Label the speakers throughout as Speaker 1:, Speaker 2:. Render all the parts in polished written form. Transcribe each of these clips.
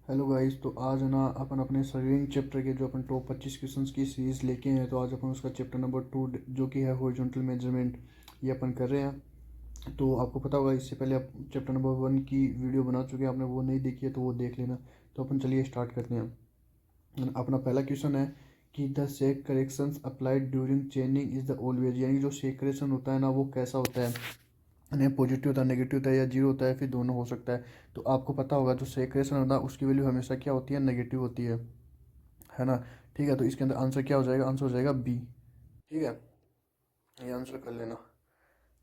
Speaker 1: Hello guys. तो आज है ना अपन अपने सर्विंग चैप्टर के जो अपन टॉप 25 क्वेश्चंस की सीरीज लेके हैं। तो आज अपन उसका चैप्टर नंबर 2 जो कि है हॉरिजॉन्टल मेजरमेंट, ये अपन कर रहे हैं। तो आपको पता होगा इससे पहले आप चैप्टर नंबर 1 की वीडियो बना चुके हैं, आपने वो नहीं देखी है तो वो देख लेना। तो अपन चलिए स्टार्ट करते हैं। अपना पहला क्वेश्चन है कि the shake corrections applied during चेनिंग is the always, यानी जो शेक करेक्शन होता है ना वो कैसा होता है, नहीं पॉजिटिव होता है, नेगेटिव होता है या जीरो होता है, फिर दोनों हो सकता है। तो आपको पता होगा जो सेक्रेशन होता है उसकी वैल्यू हमेशा क्या होती है, नेगेटिव होती है ना। ठीक है, तो इसके अंदर आंसर क्या हो जाएगा, आंसर हो जाएगा बी। ठीक है, ये आंसर कर लेना,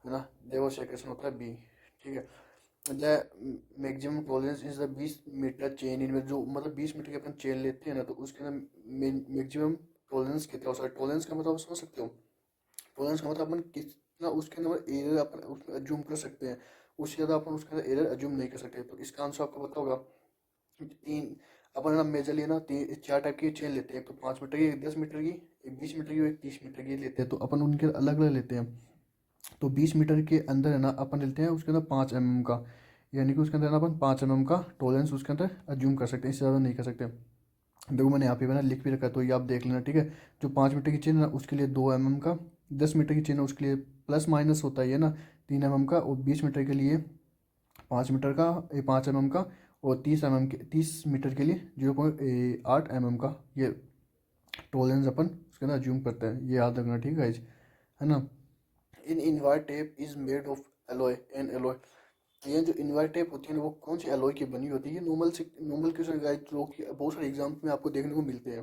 Speaker 1: है ना। देखो सेक्रेशन होता है बी। ठीक है, the maximum tolerance is the 20 metre chain in में, जो मतलब 20 मीटर की अपन चेन लेते हैं ना, तो उसके अंदर मैक्सिमम टॉलरेंस कितना हो सकता है। टॉलरेंस का मतलब समझ सकते हो, टॉलरेंस का मतलब अपन कितना उसके अंदर एरर अपन उसमें अज्यूम कर सकते हैं, उससे ज़्यादा अपन उसके अंदर एरर अज्यूम नहीं कर सकते। तो इसका आंसर आपको पता होगा। तीन अपन ना मेजर लिए ना, तीन चार टाइप की चेन लेते हैं, एक तो 5 मीटर की, एक 10 मीटर की, एक 20 मीटर की और एक 30 मीटर की लेते हैं। तो अपन उनके अलग अलग लेते हैं। तो 20 मीटर के अंदर है ना अपन लेते हैं उसके अंदर 5 mm का, यानी कि उसके अंदर है ना अपन 5 mm का टॉलरेंस उसके अंदर अज्यूम कर सकते हैं, इससे ज़्यादा नहीं कर सकते। देखो मैंने यहाँ पे मैंने लिख भी रखा है तो ये आप देख लेना। ठीक है, जो 5 मीटर की चेन है ना उसके लिए 2 mm का, 10 मीटर की चेन है उसके लिए प्लस माइनस होता है ये ना 3 mm का, और 20 मीटर के लिए 5 मीटर का 5 mm का, और 30 मीटर के लिए 0.8 mm का ये टॉलरेंस अपन उसके अंदर अज्यूम करते हैं, ये याद रखना। ठीक है guys, है ना। In invar tape is made of alloy and alloy, ये जो इनवायर टेप होती है ना वो कौन सी एलोय की बनी होती है। ये नॉर्मल क्वेश्चन गाइस जो कि बहुत सारे एग्जाम्स में आपको देखने को मिलते हैं।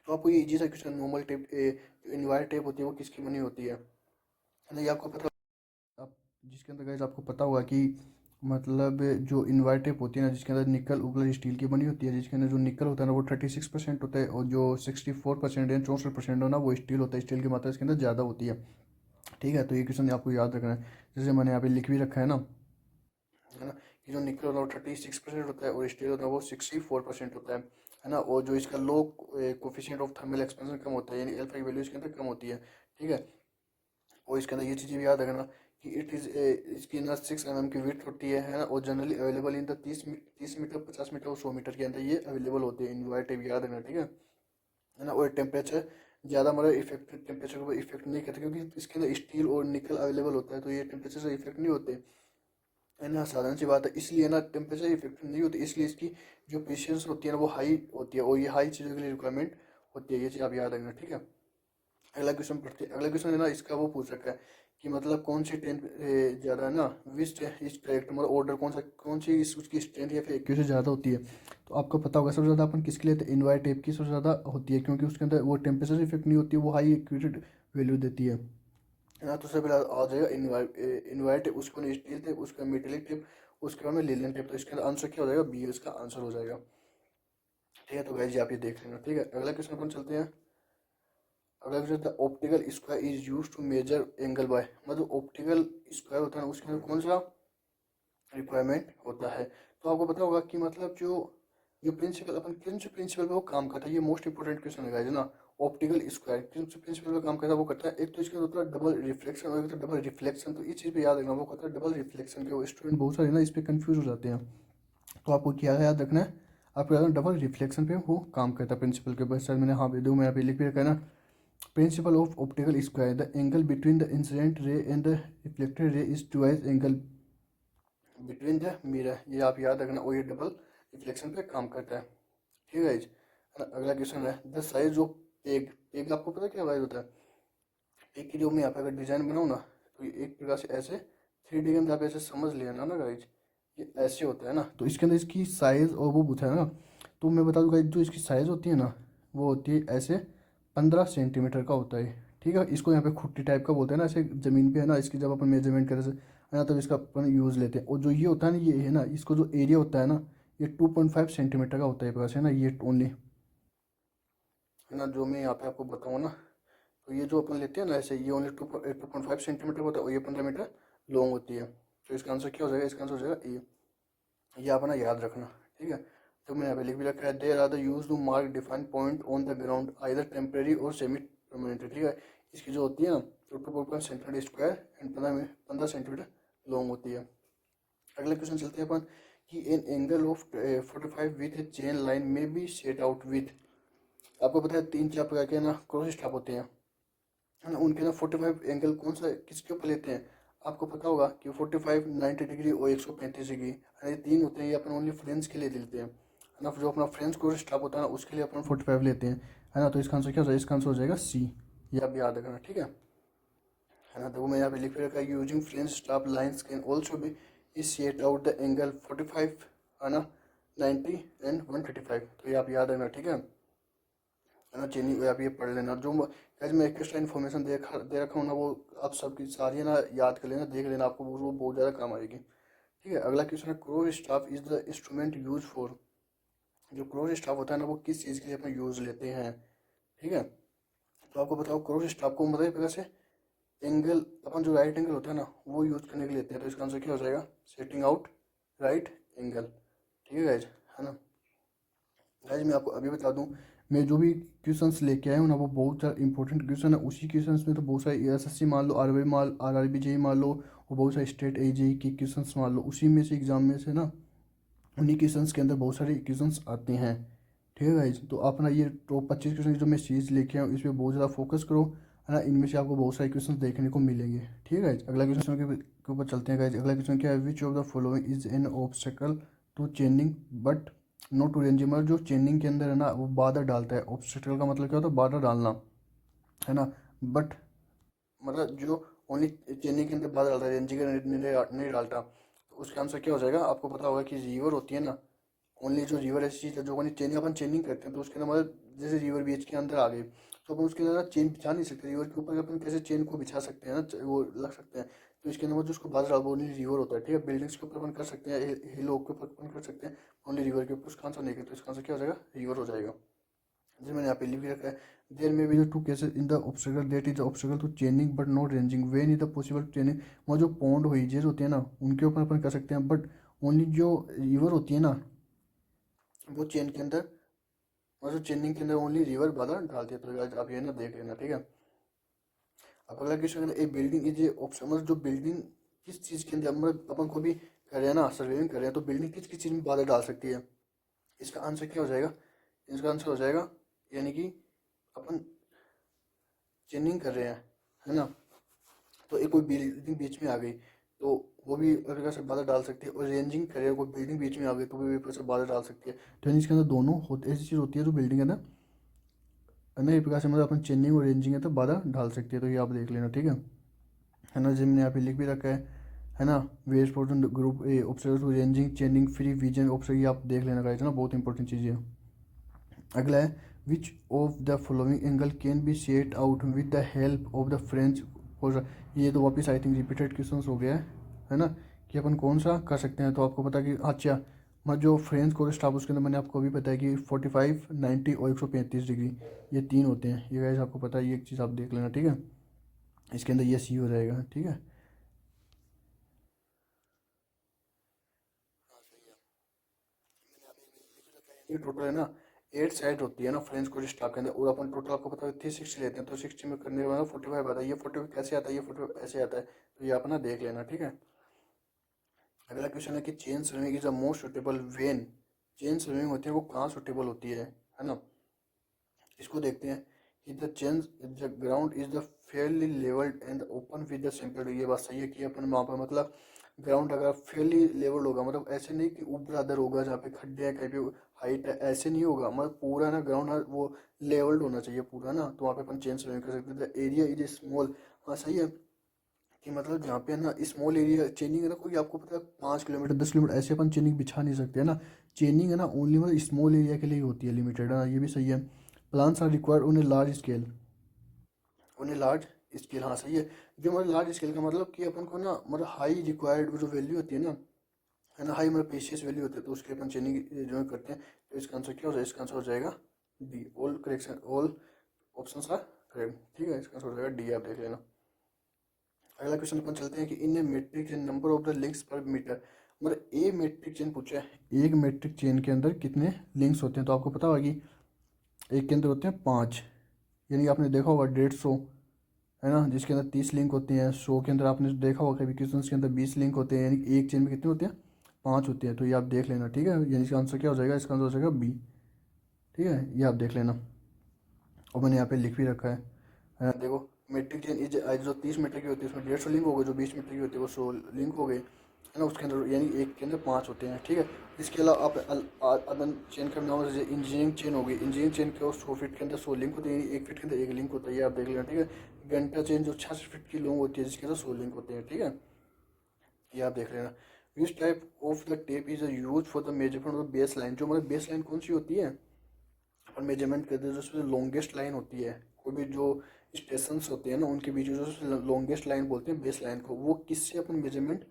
Speaker 1: तो आपको ये इजी सा क्वेश्चन, नॉर्मल टेप जो इनवायर टेप होती है वो किसकी बनी होती है ना, ये आपको पता। आप जिसके अंदर गाइस आपको पता होगा कि मतलब जो इनवायर टेप होती है ना जिसके अंदर निकल उगलर स्टील की बनी होती है, जिसके अंदर जो निकल होता है ना वो 36% होता है, और जो 64% या 64% हो ना वो स्टील होता है, स्टील की मात्रा इसके अंदर ज़्यादा होती है। ठीक है, तो ये क्वेश्चन आपको याद रखना है, जैसे मैंने यहाँ पे लिख भी रखा है ना कि जो निकल होता है वो 36% होता है और स्टील होता है वो 64% होता है ना। और जो इसका लो कोफिशिएंट ऑफ थर्मल एक्सपेंशन कम होता है, यानी अल्फा की वैल्यू इसके अंदर कम होती है। ठीक है, और इसके अंदर ये चीज़ें भी याद रखना कि इट इज़ इसकी ना 6 mm की विड्थ होती है ना, और generally available in the 30 metre 50 metre और 100 मीटर के अंदर ये अवेलेबल होते हैं इनवायर टेप, याद रखना। ठीक है ना। और टेम्परेचर ज़्यादा मतलब इफेक्ट टेम्परेचर के ऊपर इफेक्ट नहीं करते, क्योंकि इसके अंदर स्टील और निकल अवेलेबल होता है, तो ये टेम्परेचर से इफेक्ट नहीं होते, है ना। साधारण सी बात है, इसलिए ना टेम्परेचर इफेक्ट नहीं होती, इसलिए इसकी जो प्रेशर्स होती है ना वो हाई होती है, और ये हाई चीज़ों के लिए रिक्वायरमेंट होती है, ये चीज़ आप याद रखना। ठीक है, अगला क्वेश्चन पढ़ते हैं। अगला क्वेश्चन है ना इसका वो पूछ रखा है कि मतलब कौन सी स्ट्रेंथ ज़्यादा है ना, विच इज करेक्ट, मतलब ऑर्डर कौन सी उसकी स्ट्रेंथ या फिर एक्यूरेसी ज़्यादा होती है। तो आपको पता होगा सबसे ज़्यादा अपन किसके लिए इनवायर टेप की सबसे ज़्यादा होती है, क्योंकि उसके अंदर वो टेम्परेचर इफेक्ट नहीं होती है, वो हाई एक्यूरेट वैल्यू देती है ना। तो सबसे पहले आ जाएगा इनवायर टेप, उसको स्टील टेप, उसका मेटेलिक टेप, उसके बाद में लिलियन टेप। तो इसका आंसर क्या हो जाएगा, बी इसका आंसर हो जाएगा। ठीक है, तो गाइस जी आप ये देख लेना। ठीक है, अगला क्वेश्चन अपन चलते हैं। अगला question the optical square is use to measure angle by, मतलब ऑप्टिकल स्क्वायर होता है ना उसके अंदर कौन सा रिक्वायरमेंट होता है। तो आपको पता होगा कि मतलब जो जो प्रिंसिपल अपन किन से प्रिंसिपल पे वो काम करता है, ये मोस्ट इंपोर्टेंट क्वेश्चन है guys, है ना। ऑप्टिकल स्क्वायर किन से प्रिंसिपल पे काम करता है, वो करता है एक तो इसके होता है डबल रिफ्लेक्शन और एक तो डबल रिफ्लेक्शन। तो इस चीज़ पे याद रखना, वो करता है डबल रिफ्लेक्शन के, वो स्टूडेंट बहुत सारे ना इस पे कंफ्यूज हो जाते हैं। तो आपको क्या याद रखना है, आपको याद डबल रिफ्लेक्शन पे वो काम करता है प्रिंसिपल के। बस सर मैंने हाँ दो मैं यहाँ पे लिख भी रखा है ना। Principle of optical square, the angle between the incident ray and the reflected ray is twice angle between the mirror, ये आप याद रखना, और ये डबल रिफ्लेक्शन पे काम करता है। ठीक है guys? अगला क्वेश्चन है the size of peg. Peg आपको पता है क्या वाइज होता है, पेग की जो मैं यहाँ पे अगर डिजाइन बनाऊँ ना, तो ये एक प्रकार से ऐसे 3D के अंदर आप ऐसे समझ लेना ना गाइज, ये ऐसे होता है ना। तो इसके अंदर इसकी साइज और वो पूछा है ना, तो मैं बता दूँ गाइज जो इसकी साइज होती है ना वो होती है ऐसे 15 सेंटीमीटर का होता है। ठीक है, इसको यहाँ पे खुट्टी टाइप का बोलते हैं ना, ऐसे ज़मीन पे है ना, इसकी जब अपन मेजरमेंट करें है ना तब इसका अपन यूज़ लेते हैं। और जो ये होता है ना, ये है ना, इसको जो एरिया होता है ना ये 2.5 सेंटीमीटर का होता है पास, है ना, ये ओनली, है ना। जो मैं यहाँ पे आपको बताऊँ ना, तो ये जो अपन लेते हैं ना ऐसे, ये ओनली 2.5 सेंटीमीटर होता है, और ये 15 मीटर लॉन्ग होती है। तो इसका आंसर क्या हो जाएगा, इसका आंसर हो जाएगा ये अपना याद रखना। ठीक है, तो मैंने यहाँ पे लिख भी रखा है there are the use to mark defined point on the ground either temporary और सेमी परमानेंट। ठीक है, इसकी जो होती है ना 2.5 centimetre square and 15 centimetre long होती है। अगले क्वेश्चन चलते हैं अपन कि an angle of 45 with a chain line में बी सेट आउट विथ, आपको पता है 3 4 प्रकार के ना क्रॉस स्टाफ होते हैं, है ना, उनके ना 45 एंगल कौन सा किसके ऊपर लेते हैं, आपको पता होगा कि 45 90 डिग्री और 135 डिग्री, ये 3 होते हैं, ये अपन ओनली फ्रेंड्स के लिए लेते हैं, है ना, जो अपना फ्रेंड्स क्रॉस स्टाफ होता है ना उसके लिए अपन 45 लेते हैं, है ना। तो इसका आंसर क्या हो जाएगा, इसका आंसर हो जाएगा सी, ये आप याद रखना, ठीक है ना। तो मैं यहाँ पे लिख रखा है using French staff lines can also be set out the angle 45, है ना, 90 एंड 135, तो ये आप याद रखना, ठीक है ना। चेनी आप ये पढ़ लेना, जो गाइस मैं एक्स्ट्रा इन्फॉर्मेशन दे रखा हूँ ना वो आप सबकी सारी ना याद कर लेना, देख लेना, आपको वो बहुत ज़्यादा काम आएगी, ठीक है। अगला क्वेश्चन है cross staff is the instrument use for, जो क्रोज स्टाफ होता है ना वो किस चीज़ के लिए अपना यूज़ लेते हैं, ठीक है। तो आपको बताओ क्रोज स्टाफ को मतलब एक प्रकार से एंगल, अपन जो राइट एंगल होता है ना वो यूज करने के लिए लेते हैं, तो इसका आंसर क्या हो जाएगा, सेटिंग आउट राइट एंगल, ठीक है गाइज, है ना। गाइज मैं आपको अभी बता दूं, मैं जो भी क्वेश्चंस लेके आया हूँ ना वो बहुत ज़्यादा इंपॉर्टेंट क्वेश्चन है, उसी क्वेश्चंस में तो बहुत सारे एसएससी मान लो, आरआरबी जेई मान लो, और बहुत सारे स्टेट एजेई के क्वेश्चंस मान लो, उसी में से एग्जाम में से ना उन्हीं क्वेश्चंस के अंदर बहुत सारे क्वेश्चंस आते हैं, ठीक है गाइज। तो अपना ये टॉप 25 क्वेश्चन जो मैं सीरीज लेके आया हूँ इस पर बहुत ज़्यादा फोकस करो, है ना, इनमें से आपको बहुत सारे क्वेश्चन देखने को मिलेंगे, ठीक है गाइज। अगला क्वेश्चन के ऊपर चलते हैं गाइज। अगला क्वेश्चन क्या है, which of the following is an obstacle to chaining but not to ranging, मतलब जो चेनिंग के अंदर है ना वो बाधा डालता है, ऑब्स्टेकल का मतलब क्या होता है, बाधा डालना, है ना, बट मतलब जो ओनली चेन्नई के अंदर बादल डालता है, रेंजी का नहीं डालता, तो उसका आंसर क्या हो जाएगा, आपको पता होगा कि रिवर होती है ना, ओनली जो रिवर ऐसी चीज़ है जो ओनली चेनिंग, अपन चेनिंग करते हैं तो उसके अंदर मतलब जैसे रिवर बीच के अंदर आ गई तो अपन उसके अंदर ना चेन बिछा नहीं सकते, रिवर के ऊपर अपन कैसे चेन को बिछा सकते हैं ना, वो लग सकते हैं, तो इसके अंदर वो जो उसको बादल डाल ओनली रिवर होता है, ठीक है। बिल्डिंग्स के ऊपर अपन कर सकते हैं, हिलों के ऊपर अपन कर सकते हैं, ओनली रिवर के ऊपर उसका आंसर नहीं करते, तो इसका आंसर क्या हो जाएगा, रिवर हो जाएगा। जैसे मैंने यहाँ पे लिख भी रखा है, there may be the two cases in the obstacle that is obstacle to chaining but not ranging, when is the possible chaining, वो जो पॉन्ड हुई जेज होती है ना उनके ऊपर अपन कर सकते हैं, बट ओनली जो रिवर होती है ना वो चेन के अंदर, और जो चेनिंग के अंदर ओनली रिवर बादल डालती है, तो guys आप ये ना देख लेना, ठीक है। अब अगला क्वेश्चन है, ए बिल्डिंग इज ए ऑप्शन, मतलब जो बिल्डिंग किस चीज़ के अंदर, मतलब अपन को भी कर रहे हैं ना सर्वेइंग कर रहे हैं, तो बिल्डिंग किस किस चीज़ में बादल डाल सकती है, इसका आंसर क्या हो जाएगा, इसका आंसर हो जाएगा यानी कि अपन चेनिंग कर रहे हैं, है ना, तो एक कोई बिल्डिंग बीच में आ गई तो वो भी एक प्रकार से बादल डाल सकती है, और रेंजिंग कर रहे हैं कोई बिल्डिंग बीच में आ गई तो वो भी एक प्रकार से बादल डाल सकती है, तो यानी इसके अंदर दोनों होते ऐसी चीज़ होती है जो बिल्डिंग के अंदर, है ना, एक प्रकार से मतलब अपन चेनिंग और रेंजिंग है तो बादल डाल सकती है, तो ये आप देख लेना, ठीक है ना। जिम ने यहाँ पे लिख भी रखा है ना, west portion group A obstacle ranging chaining free vision obstacle, ये आप देख लेना गाइस, है ना, बहुत इंपॉर्टेंट चीज़ है। अगला है which of the following angle can be set out with the help of the French course, ये तो वापस आई थिंक रिपीटेड क्वेश्चन हो गया है ना, कि अपन कौन सा कर सकते हैं, तो आपको पता कि अच्छा मैं जो फ्रेंच कोर्स स्टाफ उसके अंदर मैंने आपको अभी बताया कि 45 90 और 135 डिग्री, ये 3 होते हैं, ये गाइस आपको पता है, ये एक चीज़ आप देख लेना, ठीक है। इसके अंदर ये सी हो जाएगा, ठीक है। ये टोटल है ना 8 साइड होती है ना फ्रेंच कोर्स स्टाफ के अंदर, और अपन टोटल आपको पता है 360 लेते हैं, तो 60 में करने के बाद 45 आता है, ये 45 कैसे आता है, ये 45 ऐसे आता है, तो ये अपना देख लेना, ठीक है। अगला क्वेश्चन है कि chain swimming is the most suitable when, chain swimming होती है वो कहाँ सुटेबल होती है ना, इसको देखते हैं कि the chain the ground is the fairly levelled and open with the simple, ये बात सही है कि अपन वहाँ पर मतलब ग्राउंड अगर फेयरली लेवल होगा, मतलब ऐसे नहीं कि ऊपर अदर होगा जहाँ पे खड्डे हैं कहीं पे हाइट है, ऐसे नहीं होगा, मतलब पूरा ना ग्राउंड वो लेवल्ड होना चाहिए पूरा ना, तो वहाँ पे अपन चेन स्विमिंग कर सकते हैं। द एरिया इज स्मॉल, हाँ सही है कि मतलब जहाँ पे ना स्मॉल एरिया चेनिंग है ना, कोई आपको पता है 5 किलोमीटर 10 किलोमीटर ऐसे अपन चेनिंग बिछा नहीं सकते है ना, चेनिंग है ना ओनली मतलब स्मॉल एरिया के लिए होती है, लिमिटेड है ना, ये भी सही है। Plans are required on a large scale, उन्हें लार्ज स्केल, हाँ सही है। जो मतलब लार्ज स्केल का मतलब कि अपन को ना मतलब हाई रिक्वायर्ड जो वैल्यू होती है ना, है ना, हाई मतलब प्रीशियस वैल्यू होती है, तो उसके अपन चेनिंग जो करते हैं, तो इसका आंसर क्या हो जाएगा, इसका आंसर हो जाएगा D, all correction all options are correct, ठीक है, इसका आंसर हो जाएगा डी, आप देख लेना। अगला क्वेश्चन अपन चलते हैं कि in a metric chain number of the links per metre, मतलब ए मेट्रिक चेन पूछा है, एक मेट्रिक चेन के अंदर कितने लिंक्स होते हैं, तो आपको पता होगा कि एक के अंदर होते हैं 5, यानी आपने देखा होगा 150, है ना, जिसके अंदर 30 लिंक होते हैं, 100 के अंदर आपने देखा होगा कभी क्वेश्चन के अंदर 20 लिंक होते हैं, यानी कि एक चेन में कितने होते हैं 5 होती है, तो ये आप देख लेना, ठीक है। यानी इसका आंसर क्या हो जाएगा, इसका आंसर हो जाएगा बी, ठीक है, ये आप देख लेना। और मैंने यहाँ पे लिख भी रखा है, देखो मेट्रिक चेन इज जो 30 मीटर की होती है उसमें 150 लिंक हो गए, जो 20 मीटर की होती है वो 100 लिंक हो गए, है ना। उसके अंदर यानी एक के अंदर 5 होते हैं, ठीक है। इसके अलावा आप अदर चेन का नाम जैसे इंजीनियरिंग चेन होगी, इंजीनियरिंग चेन के 100 फीट के अंदर 100 लिंक होते हैं, 1 फीट के अंदर 1 लिंक होता है, ये आप देख लेना, ठीक है। घंटा चेन जो 66 फीट की लॉन्ग होती है जिसके अंदर 100 लिंक होते हैं, ठीक है, ये आप देख लेना। Which type of the tape is use for the measurement of base line, जो मतलब बेस लाइन कौन सी होती है अपन मेजरमेंट करते हैं, जो सबसे लॉन्गेस्ट लाइन होती है, कोई भी जो स्टेशन होते हैं ना उनके बीच में जो लॉन्गेस्ट लाइन बोलते हैं बेस लाइन को, वो किससे अपन मेजरमेंट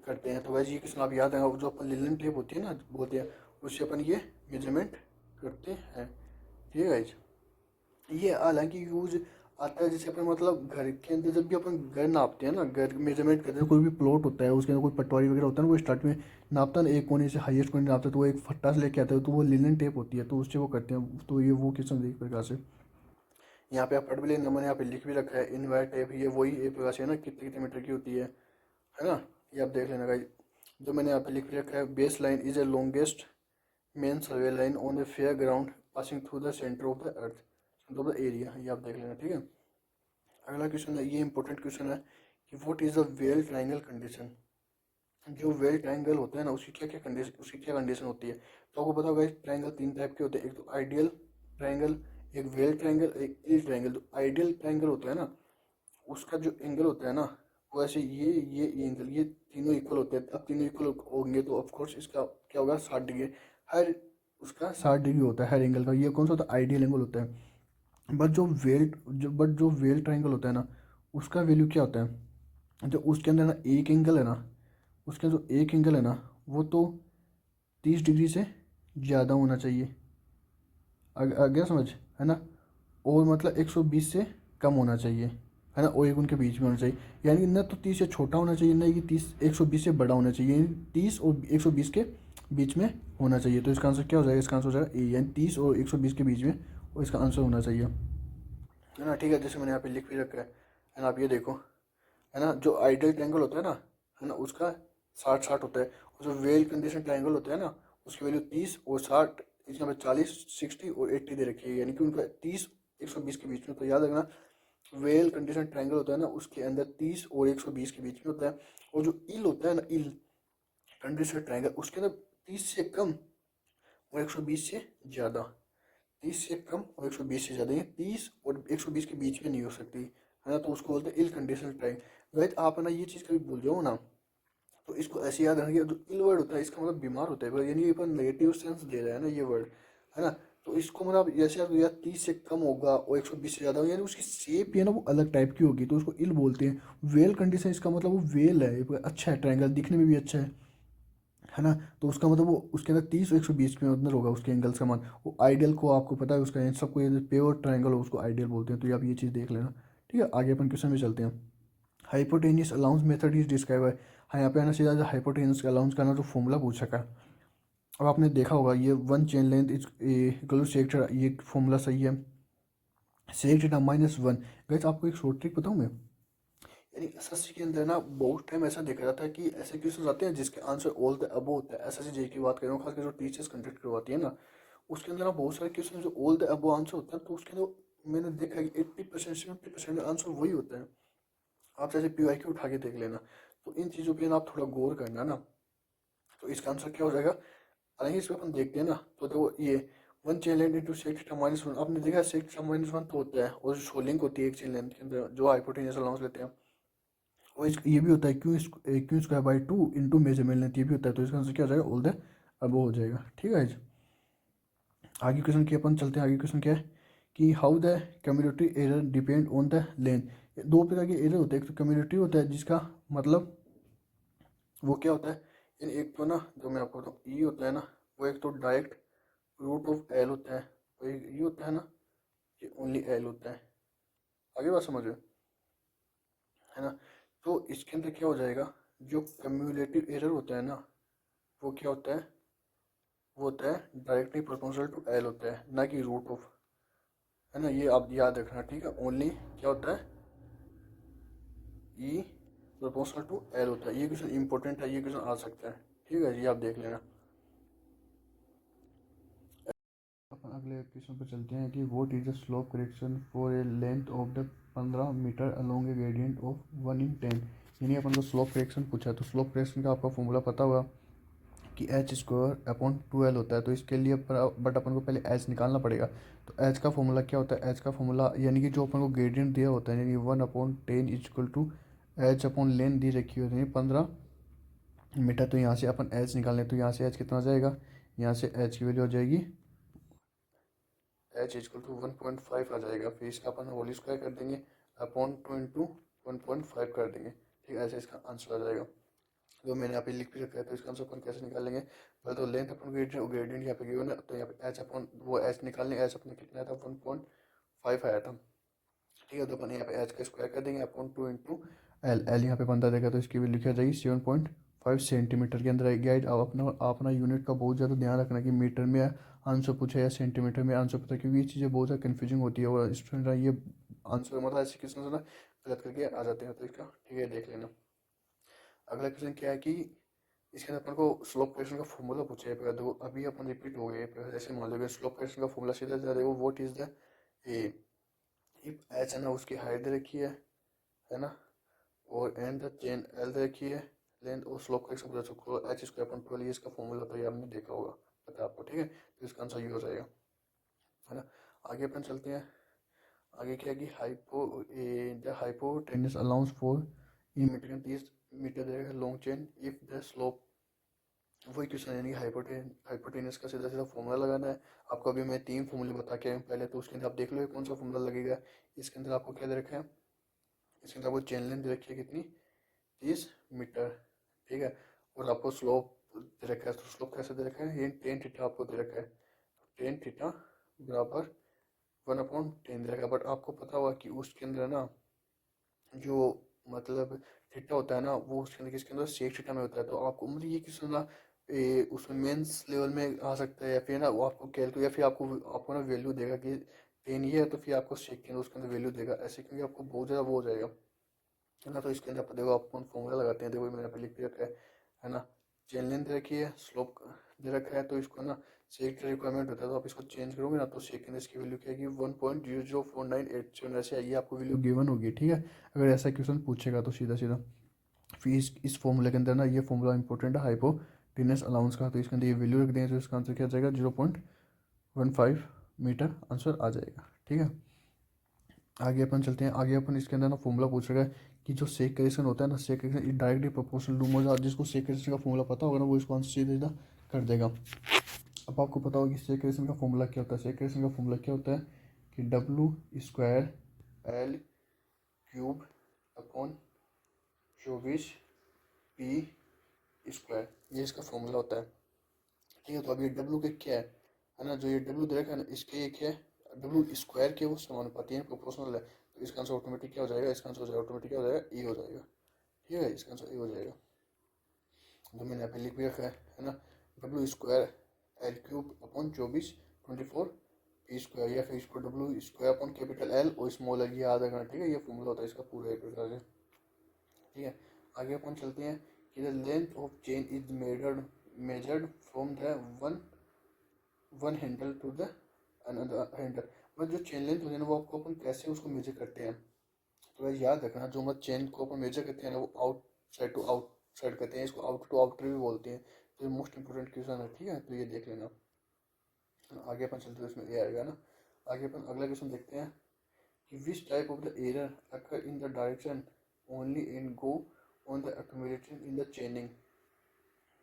Speaker 1: करते हैं। तो वैसे ये क्वेश्चन आप याद रखना, जो अपन लिनन टेप होती है ना बोलते हैं, उससे अपन ये मेजरमेंट करते हैं, ठीक है। ये हालांकि यूज आता है जैसे अपन मतलब घर के अंदर जब भी अपन घर नापते हैं ना, घर मेजरमेंट करते हैं, कोई भी प्लॉट होता है उसके अंदर कोई पटवारी वगैरह होता है ना, वो स्टार्ट में नापता है ना, एक कोने से हाईएस्ट कोने नापता है, तो वो एक फट्टा से लेके आता है, तो वो लिनन टेप होती है, तो उससे वो करते हैं। तो ये वो क्वेश्चन एक प्रकार से यहाँ पे आप पढ़ भी लेना, मैंने यहाँ पे लिख भी रखा है, इनवायर टेप ये वही एक प्रकार से है ना, कितने कितने मीटर की होती है ना, ये आप देख लेना गाइस। जो मैंने यहाँ पे लिख भी रखा है, base line is a longest main survey line on the fair ground passing through the centre of the earth, centre of the area, ये आप देख लेना, ठीक है। अगला क्वेश्चन है, ये इंपॉर्टेंट क्वेश्चन है कि what is the well triangle condition, जो वेल ट्राइंगल होता है ना उसकी क्या कंडीशन होती है। तो आपको पता होगा ट्राइंगल 3 टाइप के होते हैं, एक तो आइडियल ट्राइंगल, एक वेल ट्राइंगल, एक इल ट्राइंगल। तो आइडियल ट्राइंगल होता है ना उसका जो एंगल होता है ना, वो ऐसे ये एंगल ये तीनों इक्वल होते हैं। अब तीनों इक्वल होंगे तो ऑफकोर्स इसका क्या होगा 60 डिग्री, हर उसका 60 डिग्री होता है हर एंगल का। ये कौन सा होता है, आइडियल एंगल होता है। बट जो वेल ट्राइंगल होता है ना उसका वैल्यू क्या होता है, जो उसके अंदर ना एक एंगल है ना, उसके जो एक एंगल है ना वो तो 30 डिग्री से ज़्यादा होना चाहिए, आ गया समझ, है ना। और मतलब 120 से कम होना चाहिए, है ना, और एक उनके बीच में होना चाहिए। यानी ना तो 30 से छोटा होना चाहिए, ना कि 120 से बड़ा होना चाहिए, यानी 30 और 120 के बीच में होना चाहिए। तो इसका आंसर क्या हो जाएगा, इसका आंसर हो जाएगा ए, यानी 30 और 120 के बीच में और इसका आंसर होना चाहिए, है ना, ठीक है। जैसे मैंने यहाँ पे लिख भी रखा है ना, आप ये देखो, है ना, जो आइडियल ट्रायंगल होता है ना, है ना, उसका 60-60 होता है, और जो वेल कंडीशन ट्रायंगल होता है ना उसकी वैल्यू 30 और 60, इसमें पे 40, 60 और 80 दे रखी है, यानी कि उनका 30 120 के बीच में। तो याद रखना वेल कंडीशन ट्रायंगल होता है ना उसके अंदर 30 और 120 के बीच में होता है, और जो इल होता है ना इल कंडीशन ट्रायंगल उसके अंदर 30 से कम और 120 से ज़्यादा, 30 से कम और 120 से ज़्यादा, ये 30 और 120 के बीच में नहीं हो सकती, है ना। तो उसको बोलते हैं इल कंडीशनल ट्रायंगल। गाइस आप है ना ये चीज़ कभी भूल जाओ ना तो इसको ऐसे याद रखिए, जो इल वर्ड होता है इसका मतलब बीमार होता है, यानी ये पर नेगेटिव सेंस दे रहा है ना ये वर्ड, है ना। तो इसको मतलब जैसे आप या 30 से कम होगा और 120 से ज़्यादा होगा, यानी उसकी शेप है ना वो अलग टाइप की होगी, तो उसको इल बोलते हैं। वेल कंडीशन इसका मतलब वो वेल है, ये अच्छा है, ट्रायंगल दिखने में भी अच्छा है ना। तो उसका मतलब वो उसके अंदर 30 और 120 में अंदर होगा उसके एंगल्स का मान। वो आइडियल को आपको पता है उसका सबको ये प्योर ट्रायंगल हो उसको आइडियल बोलते हैं, तो ये आप ये चीज़ देख लेना, ठीक है। आगे अपन क्वेश्चन में चलते हैं। Hypotenuse allowance method is describe है, हाँ यहाँ पे आना सीधा हाइपोटेनियस अलाउंस का ना जो फॉर्मूला पूछ सका। अब आपने देखा होगा ये one chain length equal sector, ये फॉर्मूला सही है। सेक थीटा -1, गाइस आपको एक शॉर्ट ट्रिक बताऊँ मैं, यानी एसएससी के अंदर ना बहुत टाइम ऐसा देखा जाता है कि ऐसे क्वेश्चन आते हैं जिसके आंसर ऑल द अबव होता है। एसएससी जे की बात कर रहा हूँ, खासकर जो टीचर्स कंडक्ट करवाती है ना उसके अंदर ना बहुत सारे क्वेश्चन जो ऑल द अबव आंसर होता है, तो उसके अंदर मैंने देखा है कि 80% 70% आंसर वही होता है। आप जैसे PYQ उठा के देख लेना, तो इन चीज़ों पे ना आप थोड़ा गौर करना ना, तो इसका आंसर क्या हो जाएगा। हालांकि इसमें अपन देखते हैं ना तो देखो ये one chain length into sec theta -1, आपने देखा सेक थीटा -1 तो होता है, और जो शोलिंग होती है एक चेन लेंथ के अंदर जो हाइपोटेनियस अलाउंस लेते हैं, और ये भी होता है Q square by 2 into measurement length, ये भी होता है। तो इसका आंसर क्या हो जाएगा, ऑल द अबव हो जाएगा, ठीक है। आगे क्वेश्चन की अपन चलते हैं। आगे क्वेश्चन क्या है कि how the commutative error depend on the length. दो प्रकार के एरर होते हैं, एक तो कम्यूटेटिव होता है जिसका मतलब वो क्या होता है, यानी एक तो ना जो मैं आपको बताऊँ ई होता है ना, वो एक तो डायरेक्ट रूट ऑफ एल होता है, और एक ये होता है ना ये ओनली एल होता है। आगे बात समझ रहे हो, है ना। तो इसके अंदर क्या हो जाएगा, जो कम्यूलेटिव एरर होता है ना वो क्या होता है, वो होता है डायरेक्टली प्रोपोर्शनल टू एल होता है, ना कि रूट ऑफ, है ना। ये आप याद रखना, ठीक है। ओनली क्या होता है ई प्रोपोर्शनल टू एल होता है। ये क्वेश्चन इंपॉर्टेंट है, ये क्वेश्चन आ सकता है, ठीक है, ये आप देख लेना। अपन अगले क्वेश्चन पर चलते हैं कि what is the slope correction for a length of the 15 metre along a gradient of 1/10। यानी अपन को स्लोप करेक्शन पूछा है, तो स्लोप करेक्शन का आपका फॉर्मूला पता होगा कि एच स्क्वायर अपॉन 2l होता है। तो इसके लिए बट अपन को पहले एच निकालना पड़ेगा। तो एच का फॉर्मूला क्या होता है? एच का फॉर्मूला यानी कि जो अपन को ग्रेडियंट दिया होता है, यानी 1/10 equal to H upon length दी रखी होती है 15 मीटर। तो यहाँ से अपन एच निकालें, तो यहाँ से एच कितना आ जाएगा? यहाँ से एच की वैल्यू हो जाएगी एच इक्वल टू 1.5 आ जाएगा। फिर इसका अपन होल स्क्वायर कर देंगे अपॉन 2 इंटू 1.5 कर देंगे, ठीक है, ऐसे इसका आंसर आ जाएगा। जो मैंने यहाँ पे लिख भी रखा है, तो इसका आंसर अपन कैसे निकालेंगे? पहले तो लेंथ अपन ग्रेडियंट यहाँ पे गिवन है, तो यहाँ पे एच अपन वो एच निकालने, एच अपने कितना था 1.5 आया था, ठीक है। तो अपन यहाँ पे एच का स्क्वायर कर देंगे अपॉन 2 इंटू एल। एल यहाँ पे बनता देगा, तो इसकी वैल्यू क्या जाएगी? 7.5 सेंटीमीटर के अंदर आएगी। गाइड आप अपना यूनिट का बहुत ज़्यादा ध्यान रखना कि मीटर में आंसर पूछा या सेंटीमीटर में आंसर पूछा, क्योंकि ये चीज़ें बहुत ज़्यादा कन्फ्यूजिंग होती है और स्टूडेंट ये आंसर मतलब ऐसे क्वेश्चन ना गलत करके आ जाते हैं। तो इसका ठीक है देख लेना। अगला क्वेश्चन क्या है कि इसके अंदर अपन को स्लोप क्वेश्चन का फॉर्मूला पूछा है। देखो अभी अपन रिपीट हो गए, जैसे मान लो स्लोप क्वेश्चन का फॉर्मूला सीधा सीधा देखो, व्हाट इज द एच है ना, उसकी हाइट दे रखी है ना, और एंड द चेन एल दे रखी है, लेंथ और स्लोप का पूछा चुका एच स्क्वायर अपॉन 12, इसका फॉर्मूला तो ये आपने देखा होगा, पता है आपको, ठीक है। तो इसका आंसर ये हो जाएगा, है ना। आगे अपन चलते हैं। आगे क्या है कि the hypotenuse allowance for in metre 30 metre देगा long chain if the slope, वही क्वेश्चन यानी हाइपोटेन्यूस का सीधा सीधा फॉर्मूला लगाना है आपको। अभी मैं 3 फॉर्मूले बता के आया हूं पहले, तो उसके अंदर आप देख लो कौन सा फॉर्मूला लगेगा। इसके अंदर आपको क्या दे रखा है? इसके अंदर आपको चेन लेंथ दे रखी है कितनी? 30 मीटर, ठीक है। और आपको स्लोप दे रखा है, तो स्लोप कैसे दे रखा है? ये टेन थीटा आपको दे रखा है, टेन थीटा बराबर 1/10 दे रखा है। बट आपको पता होगा कि उसके अंदर ना जो मतलब थीटा होता है ना, वो उसके अंदर किसके अंदर सेक थीटा में होता है। तो आपको मतलब ये किस ना उसमें मेंस लेवल में आ सकता है, या फिर ना वो आपको कैलकुलेट, या फिर आपको आपको ना वैल्यू देगा कि 10 ये है, तो फिर आपको सेक के अंदर उसके अंदर वैल्यू देगा ऐसे, क्योंकि आपको बहुत ज़्यादा वो हो जाएगा, है ना। तो इसके अंदर आप देखो आप कौन फॉर्मूला लगाते हैं, देखो मैंने यहाँ पे लिख के रखा है ना। चेन लेंथ दे रखी है, स्लोप दे रखा है, तो इसको ना सेक का रिक्वायरमेंट होता है, तो आप इसको चेंज करोगे ना, तो सेक के अंदर इसकी वैल्यू क्या है कि 1.004987 ऐसे आइए आपको वैल्यू गिवन होगी, ठीक है। अगर ऐसा क्वेश्चन पूछेगा तो सीधा सीधा फिर इस फॉर्मूले के अंदर ना ये फॉर्मूला इंपॉर्टेंट है हाइपोटेन्यूस अलाउंस का, तो इसके अंदर ये वैल्यू रख देंगे, तो इसका आंसर क्या आ जाएगा? 0.15 मीटर आंसर आ जाएगा, ठीक है। आगे अपन चलते हैं। आगे अपन इसके अंदर ना फॉर्मूला पूछ रहा है कि जो सेक करेक्शन होता है ना, सेक करेक्शन डायरेक्टली प्रोपोर्शनल टू मोजा, जिसको सेक करेक्शन का फॉर्मूला पता होगा ना, वो इसको आंसर सीधा सीधा कर देगा। अब आपको पता होगा कि सेक करेक्शन का फॉर्मूला क्या होता है। सेक करेक्शन का फॉर्मूला क्या होता है कि W square L cube upon 24 P square, ये इसका फॉर्मूला होता है, ठीक है। तो अब ये डब्ल्यू के क्या है ना, जो ये डब्ल्यू दे रखा है ना, इसके ये क्या है? डब्ल्यू स्क्वायर के वो समानुपाती है, प्रोपोर्शनल है, तो इसका आंसर ऑटोमेटिक क्या हो जाएगा? इसका आंसर हो जाएगा ऑटोमेटिक क्या हो जाएगा? ई हो जाएगा, ठीक है, इसका आंसर ई हो जाएगा। जो मैंने यहाँ पे लिख भी रखा है ना, W square L cube upon 24 P square, या फिर इसको W square upon capital L और स्मॉल एल, ये याद रखना, ठीक है। ये फॉर्मूला होता है इसका पूरा एक प्रकार से, ठीक है। आगे अपन चलते हैं कि the length of chain is measured from the one handle to the another handle. मतलब जो चेन लेंथ होती है ना, वो आपको अपन कैसे उसको मेजर करते हैं, तो वह याद रखना। जो मतलब चेन को अपन मेजर करते हैं ना, वो आउटसाइड टू आउटसाइड करते हैं, इसको आउटर टू आउटर भी बोलते हैं। तो ये मोस्ट इंपोर्टेंट क्वेश्चन है, ठीक है, तो ये देख लेना। आगे अपन चलते हैं, इसमें ये आएगा ना। आगे अपन अगला क्वेश्चन देखते हैं कि which type of the error occur in the direction only in go on the accumulation in the चेनिंग।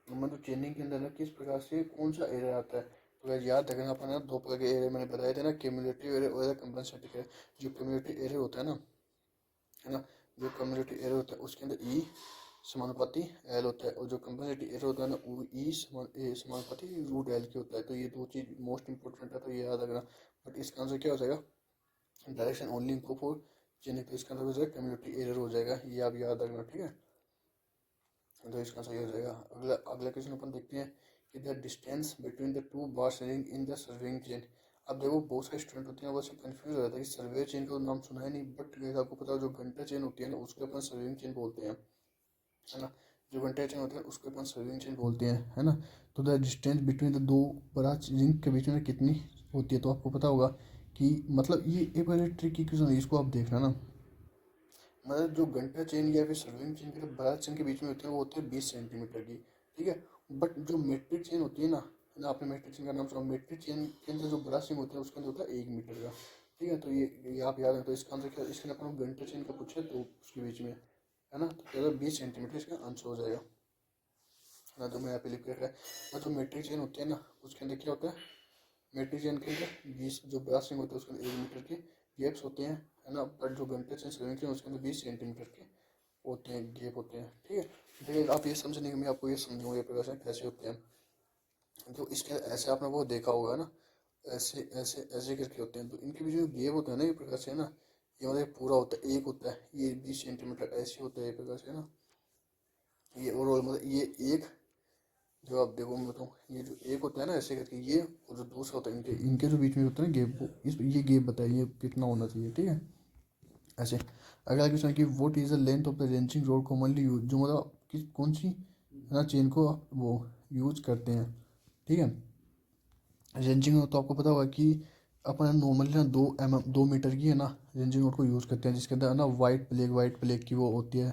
Speaker 1: मतलब चेनिंग के अंदर ना किस प्रकार से कौन सा एरर आता है, तो वह याद रखना। अपन ना 2 प्रकार के एरर मैंने बताए थे ना, क्यूमुलेटिव एरर और कंपनसेटिंग एरर। जो क्यूमुलेटिव एरर होता है ना, जो कम्युनिटी एरर होता है उसके अंदर ई समानुपाती एल होता है, और जो कंपनसेटिव एरर होता है ना, वो ई समानुपाती रूट एल के होता है। तो ये 2 चीज़ मोस्ट इंपॉर्टेंट है, तो ये याद रखना। बट इसका आंसर क्या हो जाएगा? डायरेक्शन ओनली इनको फॉर चेनिंग, तो इसका आंसर हो जाएगा कम्युनिटी एरर हो जाएगा, ये आप याद रखना, ठीक है। तो इसका सही हो जाएगा। अगला अगला क्वेश्चन अपन देखते हैं कि the distance between the two bar serving in the serving chain. अब देखो बहुत सारे स्टूडेंट होते हैं, वैसे कंफ्यूज हो जाता है कि सर्वे चेन का नाम सुना है नहीं, बट आपको पता है जो घंटा चेन होती है ना, उसको अपन सर्विंग चेन बोलते हैं, है ना। जो घंटे चेन होते हैं उसको अपन सर्विंग चेन बोलते हैं, है ना। तो द डिस्टेंस बिटवीन द दो ब्रांच रिंग के बीच में कितनी होती है, तो आपको पता होगा कि मतलब ये एक बड़ी ट्रिक क्वेश्चन है, इसको आप देखना ना। मतलब जो घंटा चेन या फिर सर्विंग चेन के ब्रांच चेन के बीच में होते हैं वो होते हैं 20 सेंटीमीटर की, ठीक है। बट जो मेट्रिक चेन होती है ना आपने मेट्रिक चेन का नाम सुना, मेट्रिक चेन के अंदर जो ब्रांच चेन होता है उसके अंदर होता है 1 मीटर का, ठीक है। तो ये आप याद है, तो इसका आंसर क्या, इसके अंदर अपन घंटा चेन का पूछे तो उसके बीच में, है ना, तो क्या 20 सेंटीमीटर इसका आंसर हो जाएगा, है ना। जो मैं यहाँ पे लिख के रखा है, और जो मेट्रिक चेन होती है ना उसके अंदर क्या होता है, मेट्रिक चेन के अंदर 20 जो ब्रास रिंग होते हैं उसके अंदर 1 मीटर के गैप्स होते हैं, है ना। बट जो घंटे चेन सर्विंग चेन उसके अंदर 20 सेंटीमीटर के होते हैं, गैप होते हैं, ठीक है। देखिए आप ये समझने मैं आपको ये समझाऊंगा ये प्रकार से कैसे होते हैं। जो इसके ऐसे आपने वो देखा होगा ना, ऐसे ऐसे ऐसे करके होते हैं, तो इनके बीच में गैप होता है ना ये प्रकार से, है ना। ये मतलब पूरा होता है, एक होता है ये 20 सेंटीमीटर ऐसे होता है ये प्रकार से, है ना। ये ओवरऑल मतलब ये एक, जो आप देखो मैं बताऊँ, ये जो एक होता है ना ऐसे करके ये, और जो दूसरा होता है इनके इनके जो बीच में होता है ना गैप, वो इस ये गैप बताइए कितना होना चाहिए, ठीक है। ऐसे अगला क्वेश्चन है कि what is the length of the wrenching road commonly use, जो मतलब किस कौन सी है ना चेन को वो यूज करते हैं, ठीक है। रेंचिंग तो आपको पता होगा कि अपन नॉर्मली ना 2 मीटर की है ना रेंचिंग रोड को यूज़ करते हैं, जिसके अंदर है ना वाइट प्लेट की वो होती है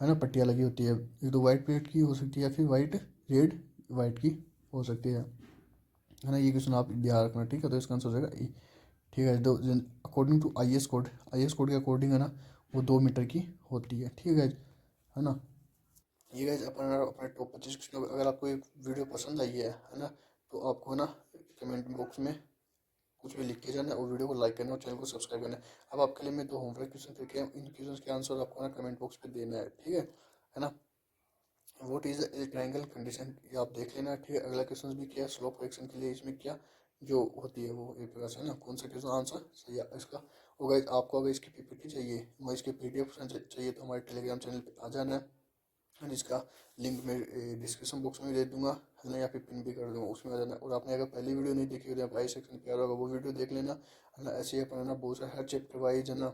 Speaker 1: ना, पट्टियाँ लगी होती है। एक तो वाइट प्लेट की हो सकती है या फिर वाइट की हो सकती है ना। ये क्वेश्चन आप ध्यान रखना, ठीक है। तो इसका आंसर हो जाएगा E, ठीक है। तो according to I S code के अकॉर्डिंग है ना वो 2 मीटर की होती है, ठीक है ना। ये गाइज अपन अपने टॉप 25 क्वेश्चन, अगर आपको ये वीडियो पसंद आई है ना, तो आपको ना कमेंट बॉक्स में कुछ भी लिख के जाना और वीडियो को लाइक करना और चैनल को सब्सक्राइब करना है। अब आपके लिए मैं 2 होमवर्क क्वेश्चन करके इन क्वेश्चन के आंसर आपको ना कमेंट बॉक्स पे देना है, ठीक है ना। What is a triangle condition, ये आप देख लेना, ठीक है। अगला क्वेश्चन भी क्या, स्लोप करेक्शन के लिए इसमें क्या जो होती है वो एक प्रकार से, है ना। कौन सा क्वेश्चन आंसर सही है इसका। और गाइस आपको अगर इसकी पीपीटी चाहिए, मैं इसके पीडीएफ चाहिए, तो हमारे टेलीग्राम चैनल पे आ जाना है, जिसका लिंक मैं डिस्क्रिप्शन बॉक्स में दे दूंगा, है ना, या फिर पिन भी कर दूंगा, उसमें आ जाना। और आपने अगर पहली वीडियो नहीं देखी हो तो आप आई सेक्शन पे आ रहा होगा वो वीडियो देख लेना, है ना। ऐसे ही अपन है ना बहुत सारे हर चैप्टर वाइज, है ना,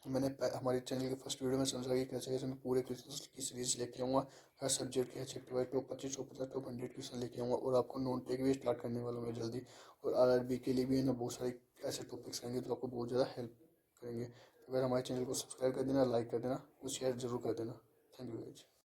Speaker 1: मैंने हमारे चैनल के फर्स्ट वीडियो में समझा कि कैसे कैसे मैं पूरे क्वेश्चन की सीरीज लेके आऊँगा, हर सब्जेक्ट के chapter wise top 25 top 50 top 100 question लेके आऊँगा, और आपको नॉन टेक भी स्टार्ट करने वाला हूँ मैं जल्दी। और आरआरबी के लिए भी है ना बहुत सारे ऐसे टॉपिक्स आएंगे तो आपको बहुत ज़्यादा हेल्प करेंगे। तो अगर हमारे चैनल को सब्सक्राइब कर देना, लाइक कर देना और शेयर जरूर कर देना। Thank you guys.